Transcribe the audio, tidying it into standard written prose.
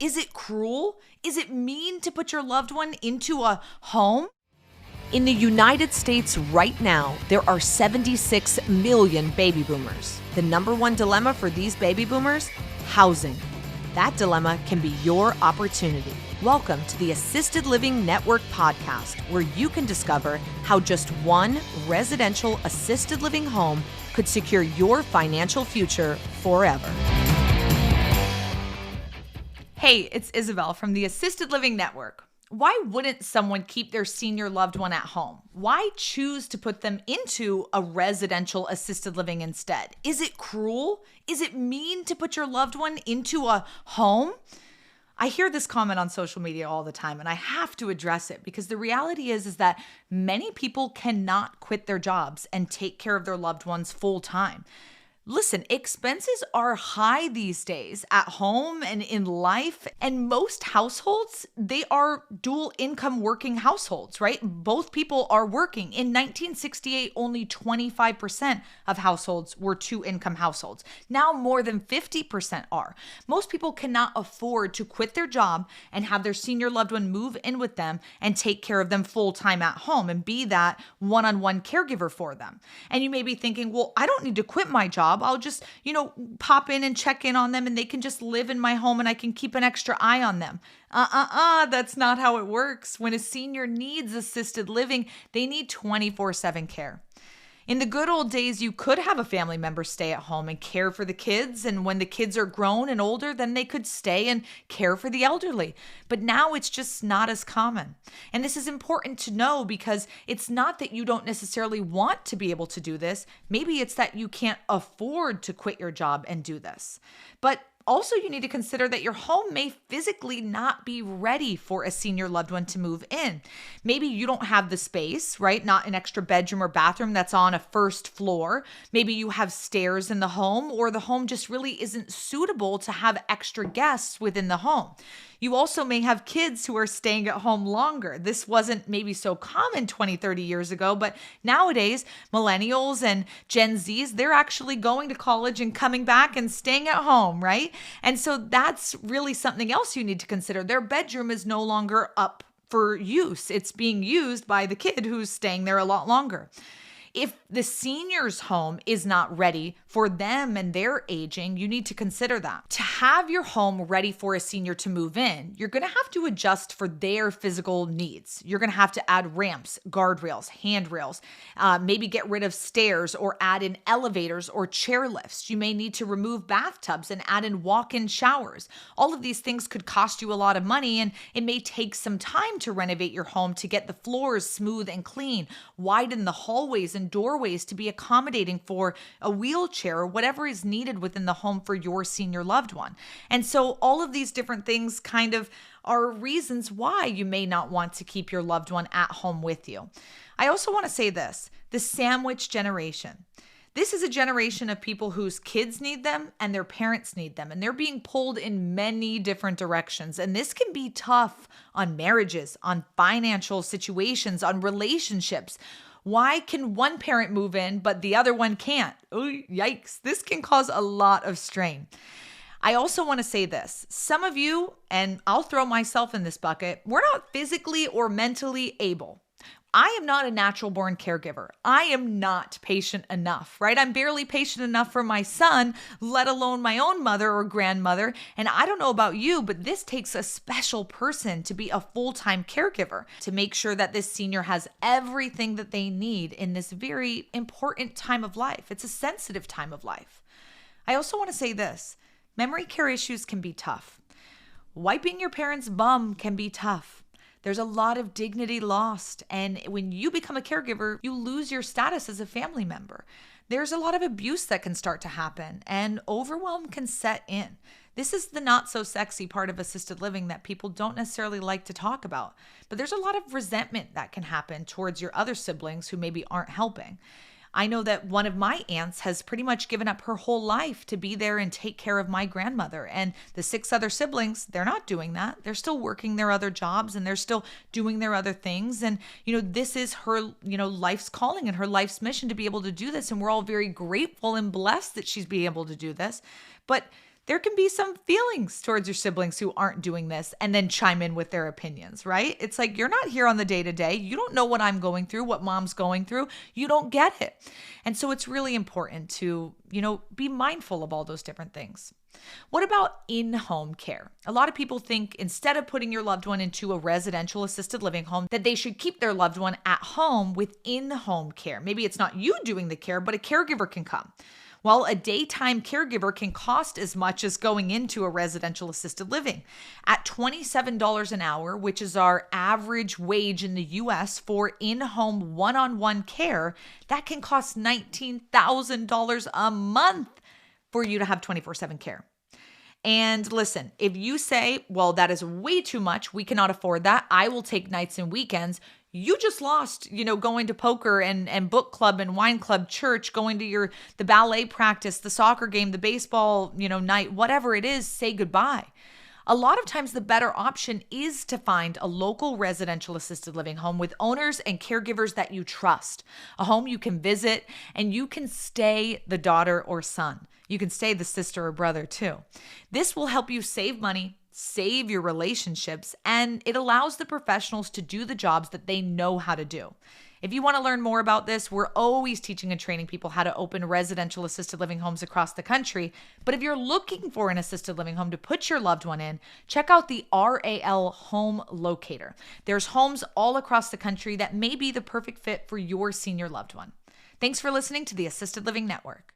Is it cruel? Is it mean to put your loved one into a home? In the United States right now, there are 76 million baby boomers. The number one dilemma for these baby boomers? Housing. That dilemma can be your opportunity. Welcome to the Assisted Living Network podcast, where you can discover how just one residential assisted living home could secure your financial future forever. Hey, it's Isabel from the Assisted Living Network. Why wouldn't someone keep their senior loved one at home? Why choose to put them into a residential assisted living instead? Is it cruel? Is it mean to put your loved one into a home? I hear this comment on social media all the time, and I have to address it because the reality is that many people cannot quit their jobs and take care of their loved ones full time. Listen, expenses are high these days at home and in life, and most households, they are dual income working households, right? Both people are working. In 1968, only 25% of households were two income households. Now more than 50% are. Most people cannot afford to quit their job and have their senior loved one move in with them and take care of them full time at home and be that one-on-one caregiver for them. And you may be thinking, well, I don't need to quit my job. I'll just, pop in and check in on them and they can just live in my home and I can keep an extra eye on them. That's not how it works. When a senior needs assisted living, they need 24/7 care. In the good old days, you could have a family member stay at home and care for the kids. And when the kids are grown and older, then they could stay and care for the elderly. But now it's just not as common. And this is important to know because it's not that you don't necessarily want to be able to do this. Maybe it's that you can't afford to quit your job and do this. But also, you need to consider that your home may physically not be ready for a senior loved one to move in. Maybe you don't have the space, right? Not an extra bedroom or bathroom that's on a first floor. Maybe you have stairs in the home, or the home just really isn't suitable to have extra guests within the home. You also may have kids who are staying at home longer. This wasn't maybe so common 20, 30 years ago, but nowadays, millennials and Gen Zs, they're actually going to college and coming back and staying at home, right? And so that's really something else you need to consider. Their bedroom is no longer up for use. It's being used by the kid who's staying there a lot longer. If the senior's home is not ready for them and their aging, you need to consider that. To have your home ready for a senior to move in, you're going to have to adjust for their physical needs. You're going to have to add ramps, guardrails, handrails, maybe get rid of stairs or add in elevators or chair lifts. You may need to remove bathtubs and add in walk-in showers. All of these things could cost you a lot of money, and it may take some time to renovate your home to get the floors smooth and clean, widen the hallways and doorways to be accommodating for a wheelchair or whatever is needed within the home for your senior loved one. And so all of these different things kind of are reasons why you may not want to keep your loved one at home with you. I also want to say this, the sandwich generation. This is a generation of people whose kids need them and their parents need them, and they're being pulled in many different directions. And this can be tough on marriages, on financial situations, on relationships. Why can one parent move in, but the other one can't? Oh, yikes. This can cause a lot of strain. I also want to say this. Some of you, and I'll throw myself in this bucket, we're not physically or mentally able. I am not a natural born caregiver. I am not patient enough, right? I'm barely patient enough for my son, let alone my own mother or grandmother. And I don't know about you, but this takes a special person to be a full-time caregiver to make sure that this senior has everything that they need in this very important time of life. It's a sensitive time of life. I also want to say this. Memory care issues can be tough. Wiping your parents' bum can be tough. There's a lot of dignity lost. And when you become a caregiver, you lose your status as a family member. There's a lot of abuse that can start to happen and overwhelm can set in. This is the not so sexy part of assisted living that people don't necessarily like to talk about. But there's a lot of resentment that can happen towards your other siblings who maybe aren't helping. I know that one of my aunts has pretty much given up her whole life to be there and take care of my grandmother. And the 6 other siblings, they're not doing that. They're still working their other jobs and they're still doing their other things. And, this is her, life's calling and her life's mission to be able to do this. And we're all very grateful and blessed that she's being able to do this. But There can be some feelings towards your siblings who aren't doing this and then chime in with their opinions, right? It's like, you're not here on the day to day. You don't know what I'm going through, what mom's going through. You don't get it. And so it's really important to, be mindful of all those different things. What about in-home care? A lot of people think instead of putting your loved one into a residential assisted living home, that they should keep their loved one at home with in-home care. Maybe it's not you doing the care, but a caregiver can come. Well, a daytime caregiver can cost as much as going into a residential assisted living. At $27 an hour, which is our average wage in the US for in-home one-on-one care, that can cost $19,000 a month for you to have 24/7 care. And listen, if you say, well, that is way too much, we cannot afford that, I will take nights and weekends, you just lost, going to poker and book club and wine club, church, going to the ballet practice, the soccer game, the baseball, night, whatever it is, say goodbye. A lot of times the better option is to find a local residential assisted living home with owners and caregivers that you trust, a home you can visit and you can stay the daughter or son. You can stay the sister or brother too. This will help you save money, save your relationships, and it allows the professionals to do the jobs that they know how to do. If you want to learn more about this, we're always teaching and training people how to open residential assisted living homes across the country. But if you're looking for an assisted living home to put your loved one in, check out the RAL Home Locator. There's homes all across the country that may be the perfect fit for your senior loved one. Thanks for listening to the Assisted Living Network.